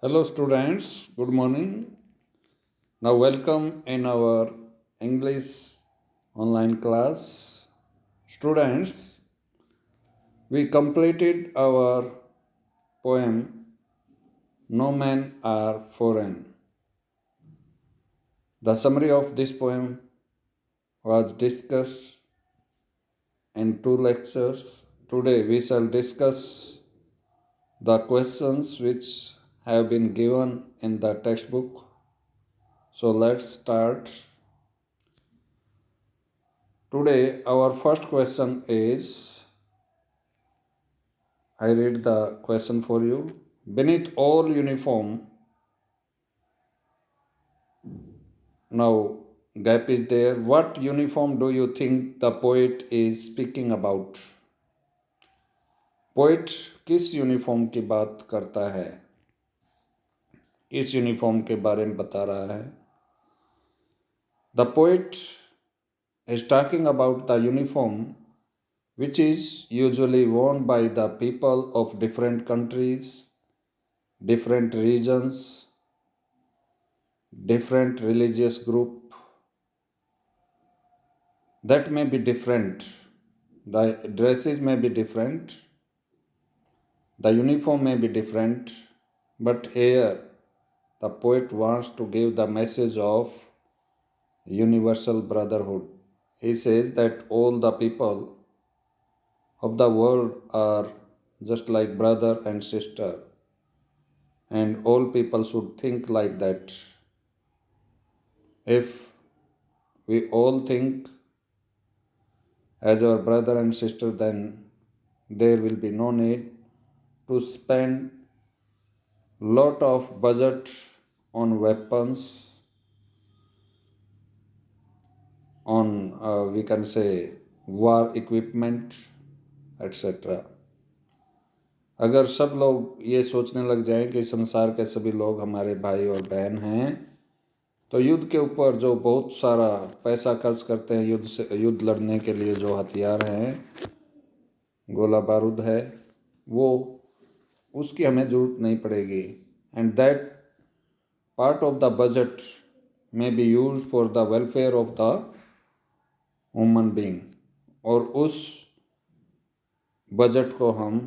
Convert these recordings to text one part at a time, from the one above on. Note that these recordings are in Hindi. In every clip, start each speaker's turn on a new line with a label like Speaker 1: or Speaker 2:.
Speaker 1: Hello students, good morning. Now welcome in our English online class. Students, we completed our poem No Men Are Foreign. The summary of this poem was discussed in two lectures. Today we shall discuss the questions which have been given in the textbook. So let's start. Today, our first question is, I read the question for you. Beneath all uniform, now gap is there. What uniform do you think the poet is speaking about? Poet किस यूनिफॉर्म की बात करता है, किस यूनिफॉर्म के बारे में बता रहा है? The poet is talking about the uniform which is usually worn by the people of different countries, different regions, different religious group. That may be different. The dresses may be different. The uniform may be different. But here, the poet wants to give the message of universal brotherhood. He says that all the people of the world are just like brother and sister, and all people should think like that. If we all think as our brother and sister, then there will be no need to spend lot of budget on weapons, on we can say war equipment, etc. अगर सब लोग ये सोचने लग जाएं कि संसार के सभी लोग हमारे भाई और बहन हैं, तो युद्ध के ऊपर जो बहुत सारा पैसा खर्च करते हैं युद्ध लड़ने के लिए, जो हथियार हैं, गोला बारूद है, वो उसकी हमें ज़रूरत नहीं पड़ेगी. And that part of the budget may be use for the welfare of the human being. और उस बजट को हम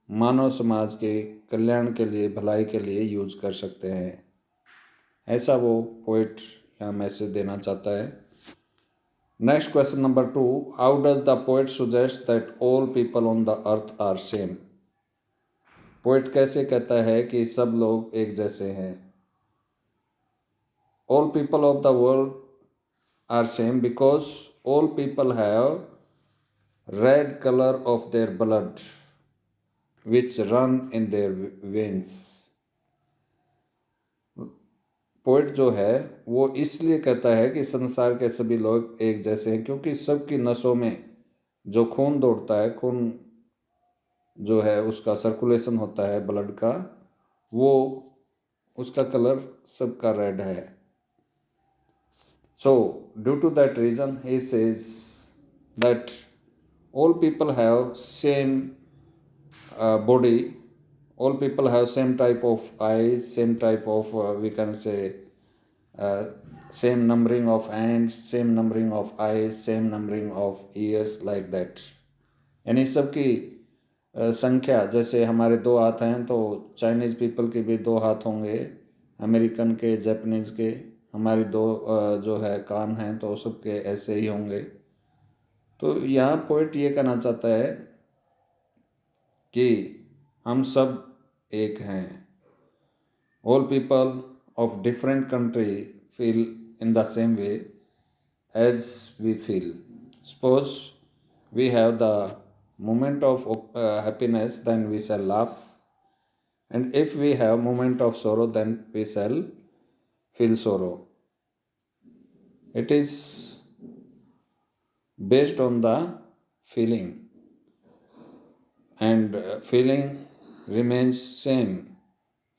Speaker 1: मानव समाज के कल्याण के लिए, भलाई के लिए यूज कर सकते हैं. ऐसा वो पोइट यहाँ मैसेज देना चाहता है. Next question number 2. How does the poet suggest that all people on the earth are same? Poet कैसे कहता है कि सब लोग एक जैसे हैं? All people of the world are same because all people have red color of their blood which run in their veins. Poet जो है वो इसलिए कहता है कि संसार के सभी लोग एक जैसे हैं क्योंकि सबकी नसों में जो खून दौड़ता है, खून जो है उसका सर्कुलेशन होता है ब्लड का, वो उसका कलर सबका रेड है. So, due to that reason, he says that all people have same body, all people have same type of eyes, same type of we can say same numbering of hands, same numbering of eyes, same numbering of ears, like that. यानी सबकी संख्या, जैसे हमारे 2 हाथ हैं तो चाइनीज़ पीपल के भी 2 हाथ होंगे, अमेरिकन के, जापानीज़ के, हमारी 2 जो है कान हैं तो सबके ऐसे ही होंगे. तो यहाँ पोइट ये कहना चाहता है कि हम सब एक हैं. All people of different country feel in the same way as we feel. Suppose we have the moment of happiness, then we shall laugh, and if we have moment of sorrow, then we shall feel sorrow. It is based on the feeling, and feeling remains same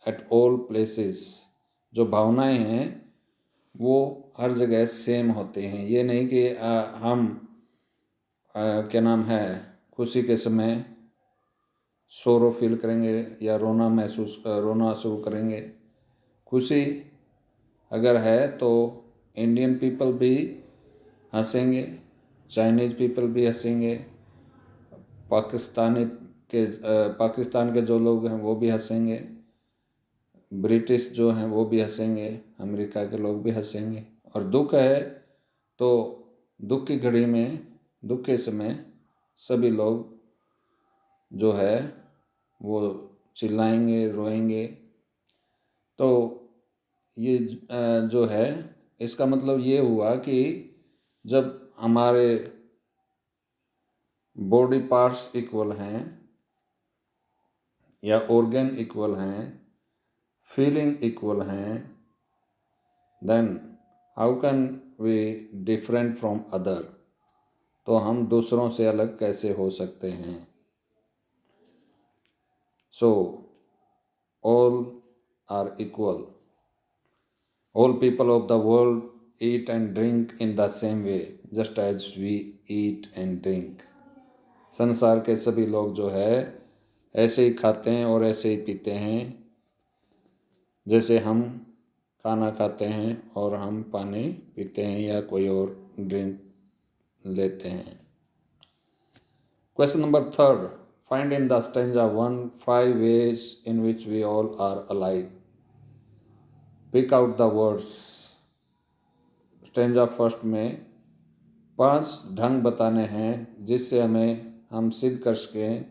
Speaker 1: at all places. जो भावनाएं हैं वो हर जगह सेम होते हैं. ये नहीं कि हम क्या नाम है, खुशी के समय सोरो फील करेंगे या रोना शुरू करेंगे। खुशी अगर है तो इंडियन पीपल भी हंसेंगे, चाइनीज़ पीपल भी हंसेंगे, पाकिस्तान के जो लोग हैं वो भी हंसेंगे, ब्रिटिश जो हैं वो भी हंसेंगे, अमेरिका के लोग भी हंसेंगे। और दुख है तो दुख की घड़ी में, दुख के समय सभी लोग जो है वो चिल्लाएंगे, रोएंगे। तो ये जो है इसका मतलब ये हुआ कि जब हमारे बॉडी पार्ट्स इक्वल हैं या ऑर्गन इक्वल हैं, फीलिंग इक्वल हैं, then how can we different from other, तो हम दूसरों से अलग कैसे हो सकते हैं। So all are equal, all people of the world eat and drink in the same way just as we eat and drink। संसार के सभी लोग जो है ऐसे ही खाते हैं और ऐसे ही पीते हैं जैसे हम खाना खाते हैं और हम पानी पीते हैं या कोई और ड्रिंक लेते हैं। Question number 3, find in the stanza 1 5 ways in which we all are alike। Pick out the words. Stanza first में 5 ढंग बताने हैं जिससे हम सिद्ध कर सकें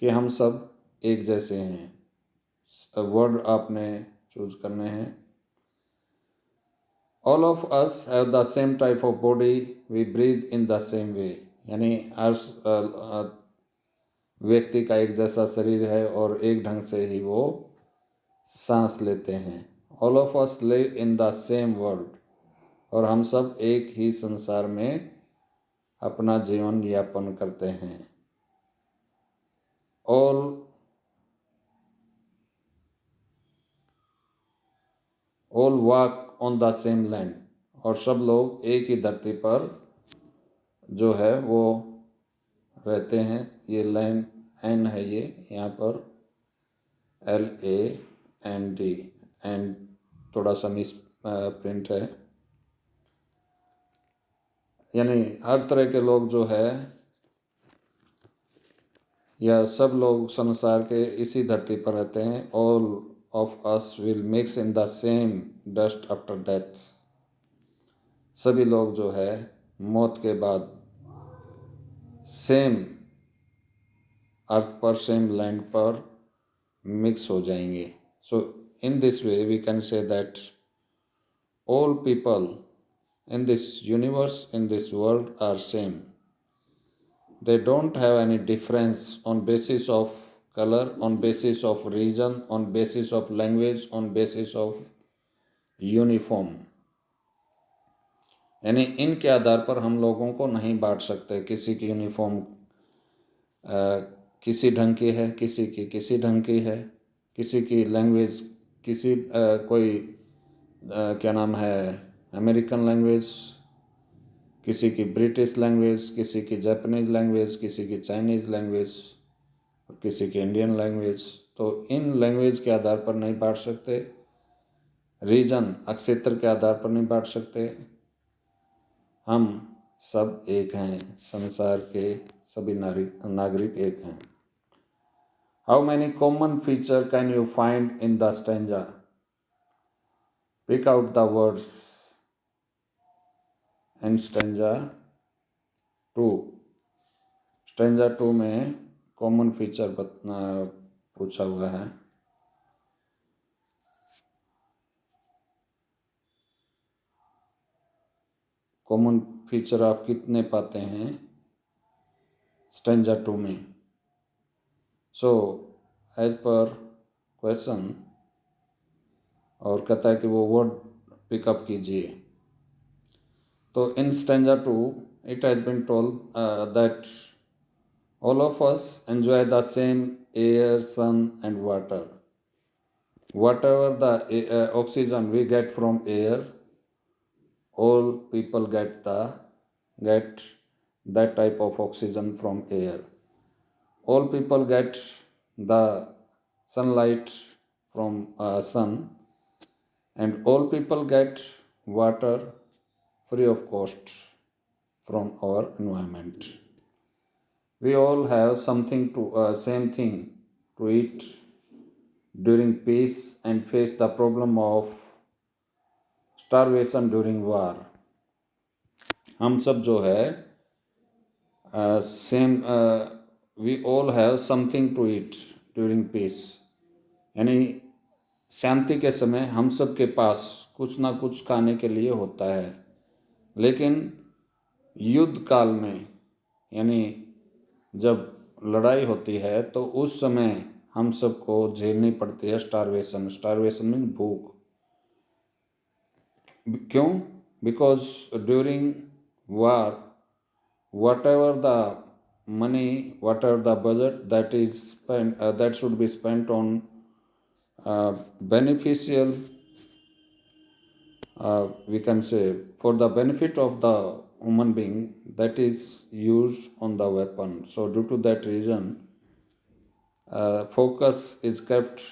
Speaker 1: कि हम सब एक जैसे हैं। वर्ड आपने चूज करने हैं। All of us have the same type of body, we breathe in the same way. यानी हर व्यक्ति का एक जैसा शरीर है और एक ढंग से ही वो सांस लेते हैं। All of us live in the same world, और हम सब एक ही संसार में अपना जीवन यापन करते हैं। All walk on the same land, और सब लोग एक ही धरती पर जो है वो रहते हैं। ये लैंड एन है, ये यहाँ पर LAND एंड थोड़ा सा मिस प्रिंट है। यानी हर तरह के लोग जो है या सब लोग संसार के इसी धरती पर रहते हैं। All of us will mix in the same dust after death. सभी लोग जो है मौत के बाद सेम अर्थ पर, सेम लैंड पर मिक्स हो जाएंगे। So in this way we can say that all people in this universe, in this world are same. They don't have any difference on basis of color, on basis of region, on basis of language, on basis of uniform। यानी इनके आधार पर हम लोगों को नहीं बांट सकते। किसी की यूनिफॉर्म किसी ढंग की है, किसी की किसी ढंग की है, किसी की लैंग्वेज किसी कोई क्या नाम है अमेरिकन लैंग्वेज, किसी की ब्रिटिश लैंग्वेज, किसी की जापानीज लैंग्वेज, किसी की चाइनीज़ लैंग्वेज, किसी की इंडियन लैंग्वेज। तो इन लैंग्वेज के आधार पर नहीं बांट सकते, रीजन क्षेत्र के आधार पर नहीं बांट सकते। हम सब एक हैं, संसार के सभी नागरिक एक हैं। How many common feature can you find in the stanza? Pick out the words in stanza 2। Stanza 2 में कॉमन फीचर पूछा हुआ है। कॉमन फीचर आप कितने पाते हैं स्टेंजा 2 में? सो एज पर क्वेश्चन, और कहता है कि वो वर्ड पिकअप कीजिए। तो in stanza 2 it has been told that all of us enjoy the same air, sun and water। Whatever the oxygen we get from air, all people get that type of oxygen from air। All people get the sunlight from sun, and all people get water free of cost from our environment. We all have something to same thing to eat during peace and face the problem of starvation during war. हम सब जो है same we all have something to eat during peace, यानी शांति के समय हम सब के पास कुछ ना कुछ खाने के लिए होता है। लेकिन युद्ध काल में, यानी जब लड़ाई होती है, तो उस समय हम सबको झेलनी पड़ती है स्टारवेशन। स्टारवेशन मीन भूख। क्यों? Because during war, whatever the money, whatever the budget that is spent, that should be spent on beneficial, we can say for the benefit of the human being, that is used on the weapon. So due to that reason, focus is kept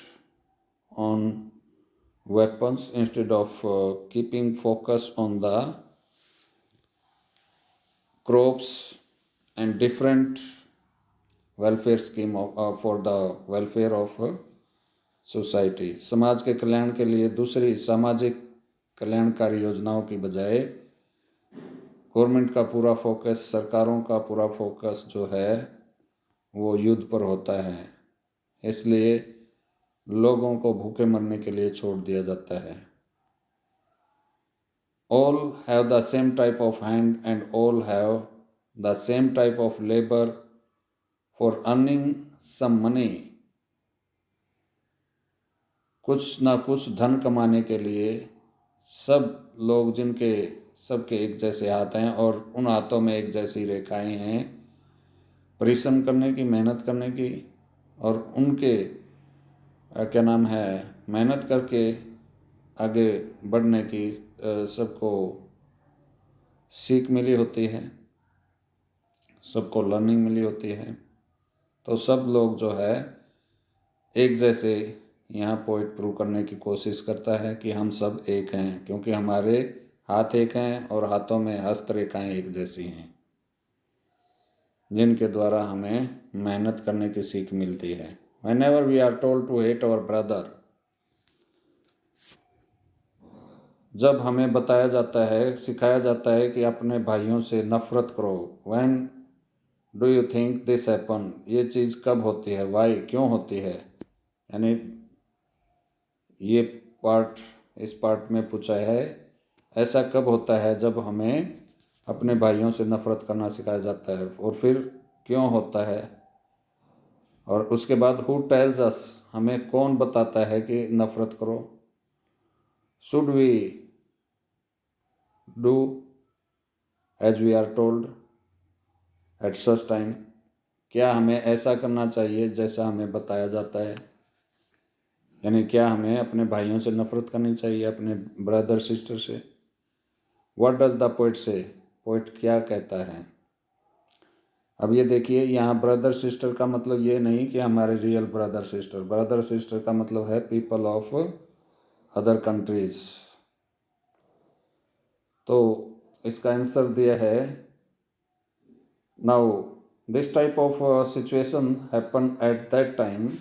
Speaker 1: on weapons instead of keeping focus on the crops and different welfare scheme for the welfare of society. समाज के कल्याण के लिए दूसरी सामाजिक कल्याणकारी योजनाओं की बजाय गवर्नमेंट का पूरा फोकस, सरकारों का पूरा फोकस जो है वो युद्ध पर होता है। इसलिए लोगों को भूखे मरने के लिए छोड़ दिया जाता है। All have the same type of hand and all have the same type of labor for earning some money. कुछ ना कुछ धन कमाने के लिए सब लोग, जिनके सबके एक जैसे हाथ हैं और उन हाथों में एक जैसी रेखाएं हैं, परिश्रम करने की, मेहनत करने की, और उनके क्या नाम है, मेहनत करके आगे बढ़ने की सबको सीख मिली होती है, सबको लर्निंग मिली होती है। तो सब लोग जो है एक जैसे, यहाँ पोइट प्रूव करने की कोशिश करता है कि हम सब एक हैं, क्योंकि हमारे हाथ एक हैं और हाथों में हस्तरेखाएं एक जैसी हैं, जिनके द्वारा हमें मेहनत करने की सीख मिलती है। Whenever we are told to hate our brother, जब हमें बताया जाता है, सिखाया जाता है कि अपने भाइयों से नफरत करो, When do you think this happen? ये चीज़ कब होती है? Why? क्यों होती है? यानी ये पार्ट, इस पार्ट में पूछा है, ऐसा कब होता है जब हमें अपने भाइयों से नफरत करना सिखाया जाता है, और फिर क्यों होता है? और उसके बाद हु टेल्स अस, हमें कौन बताता है कि नफरत करो? Should we do as we are told at such time? क्या हमें ऐसा करना चाहिए जैसा हमें बताया जाता है? यानी क्या हमें अपने भाइयों से नफरत करनी चाहिए, अपने ब्रदर सिस्टर से? व्हाट डज द पोइट से? पोइट क्या कहता है? अब ये देखिए, यहाँ ब्रदर सिस्टर का मतलब ये नहीं कि हमारे real brother sister. Brother sister का मतलब है पीपल ऑफ अदर कंट्रीज। तो इसका आंसर दिया है, now this type of situation happen at that time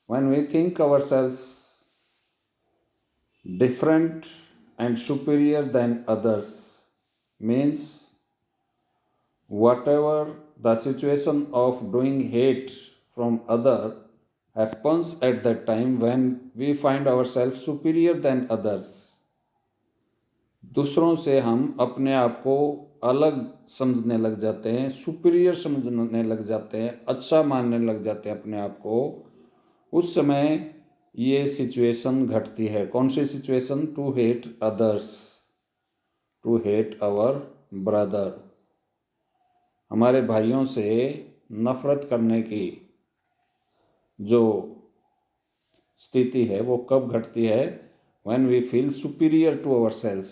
Speaker 1: when we think ourselves different and superior than others, means whatever the situation of doing hate from other happens at that time when we find ourselves superior than others. दूसरों से हम अपने आप को अलग समझने लग जाते हैं, सुपीरियर समझने लग जाते हैं, अच्छा मानने लग जाते हैं अपने आप को। उस समय ये सिचुएशन घटती है। कौन सी situation? To hate others, to hate our brother. हमारे भाइयों से नफरत करने की जो स्थिति है वो कब घटती है? When we feel superior to our selves,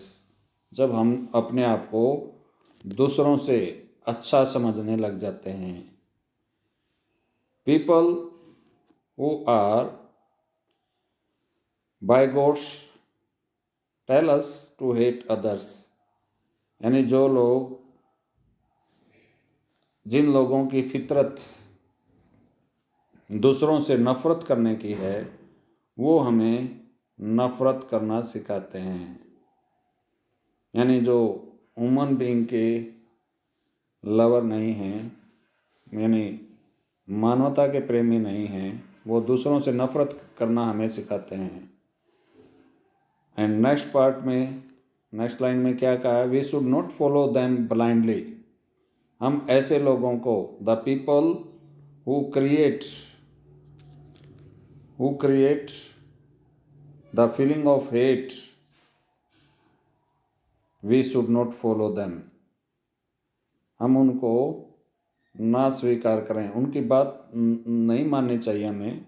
Speaker 1: जब हम अपने आप को दूसरों से अच्छा समझने लग जाते हैं। People who are by God's tell us to hate others, यानी जो लोग, जिन लोगों की फितरत दूसरों से नफरत करने की है, वो हमें नफरत करना सिखाते हैं। यानी जो ह्यूमन बीइंग के लवर नहीं हैं, यानी मानवता के प्रेमी नहीं हैं, वो दूसरों से नफरत करना हमें सिखाते हैं। एंड नेक्स्ट पार्ट में, नेक्स्ट लाइन में क्या कहा है? We should not follow them blindly. हम ऐसे लोगों को, the people who create the feeling of hate, we should not follow them. हम उनको ना स्वीकार करें, उनकी बात नहीं माननी चाहिए हमें,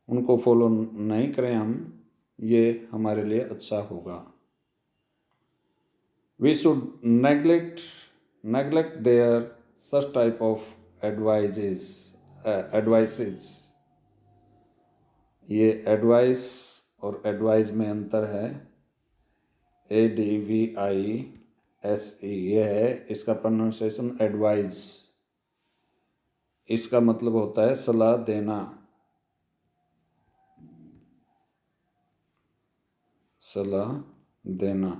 Speaker 1: उनको फॉलो नहीं करें हम, ये हमारे लिए अच्छा होगा। We should neglect their such type of advices। ये एडवाइस और एडवाइज में अंतर है। ADVISE ये है, इसका प्रोनाउंसिएशन एडवाइज। इसका मतलब होता है सलाह देना, सलाह देना।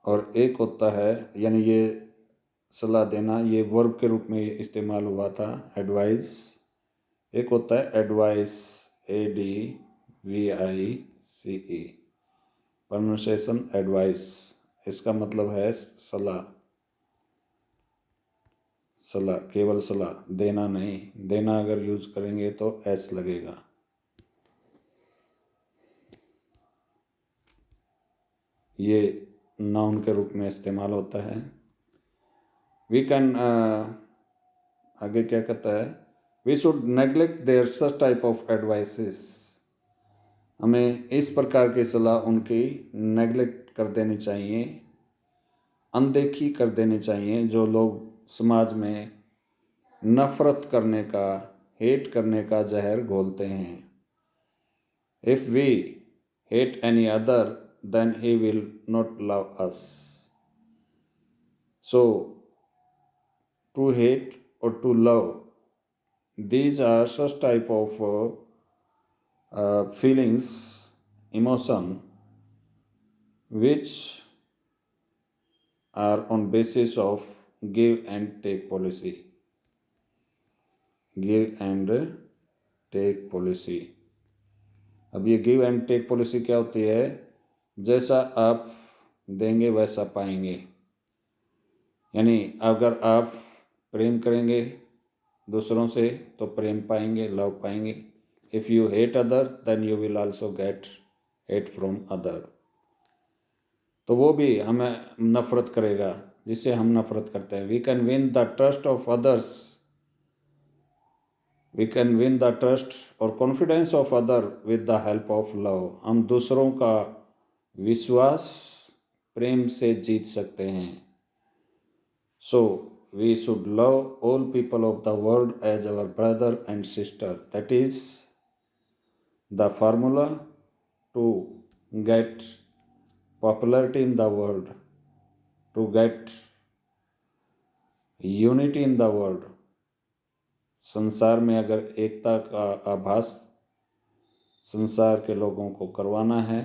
Speaker 1: और एक होता है, यानी ये सलाह देना ये वर्ब के रूप में इस्तेमाल हुआ था, एडवाइस। एक होता है एडवाइस, ADVICE, प्रोनाउंसिएशन एडवाइस। इसका मतलब है सलाह, सलाह, केवल सलाह, देना नहीं। देना अगर यूज करेंगे तो एस लगेगा। ये नाउन के रूप में इस्तेमाल होता है। वी कैन आगे क्या कहता है? We should neglect their such type of advices. हमें इस प्रकार की सलाह उनकी नेग्लेक्ट कर देनी चाहिए, अनदेखी कर देनी चाहिए, जो लोग समाज में नफरत करने का, हेट करने का जहर घोलते हैं। If we hate any other then he will not love us. So, to hate or to love, these are such type of feelings, emotion, which are on basis of give and take policy. Give and take policy. अब ये गिव एंड टेक पॉलिसी क्या होती है? जैसा आप देंगे वैसा पाएंगे। यानी अगर आप प्रेम करेंगे दूसरों से तो प्रेम पाएंगे, लव पाएंगे। If you hate other than you will also get hate from other. तो वो भी हमें नफरत करेगा जिससे हम नफरत करते हैं। We can win the trust of others, we can win the trust और confidence of other with the help of love. हम दूसरों का विश्वास प्रेम से जीत सकते हैं। So we should love all people of the world as our brother and sister. That is the formula to get popularity in the world, to get unity in the world. संसार में अगर एकता का आभास संसार के लोगों को करवाना है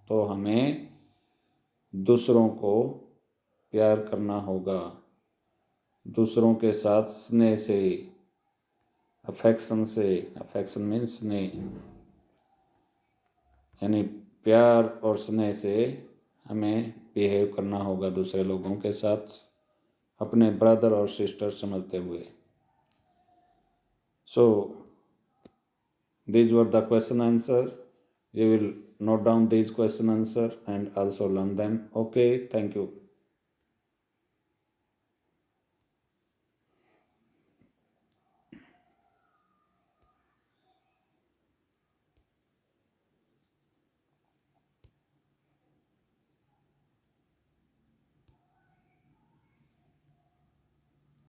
Speaker 1: तो हमें दूसरों को प्यार करना होगा, दूसरों के साथ स्नेह से, अफेक्शन से, अफेक्शन मीन्स स्नेह, यानी प्यार और स्नेह से हमें बिहेव करना होगा दूसरे लोगों के साथ, अपने ब्रदर और सिस्टर समझते हुए। So, these were the question answer. You will note down these question answer and also learn them. Okay, thank you.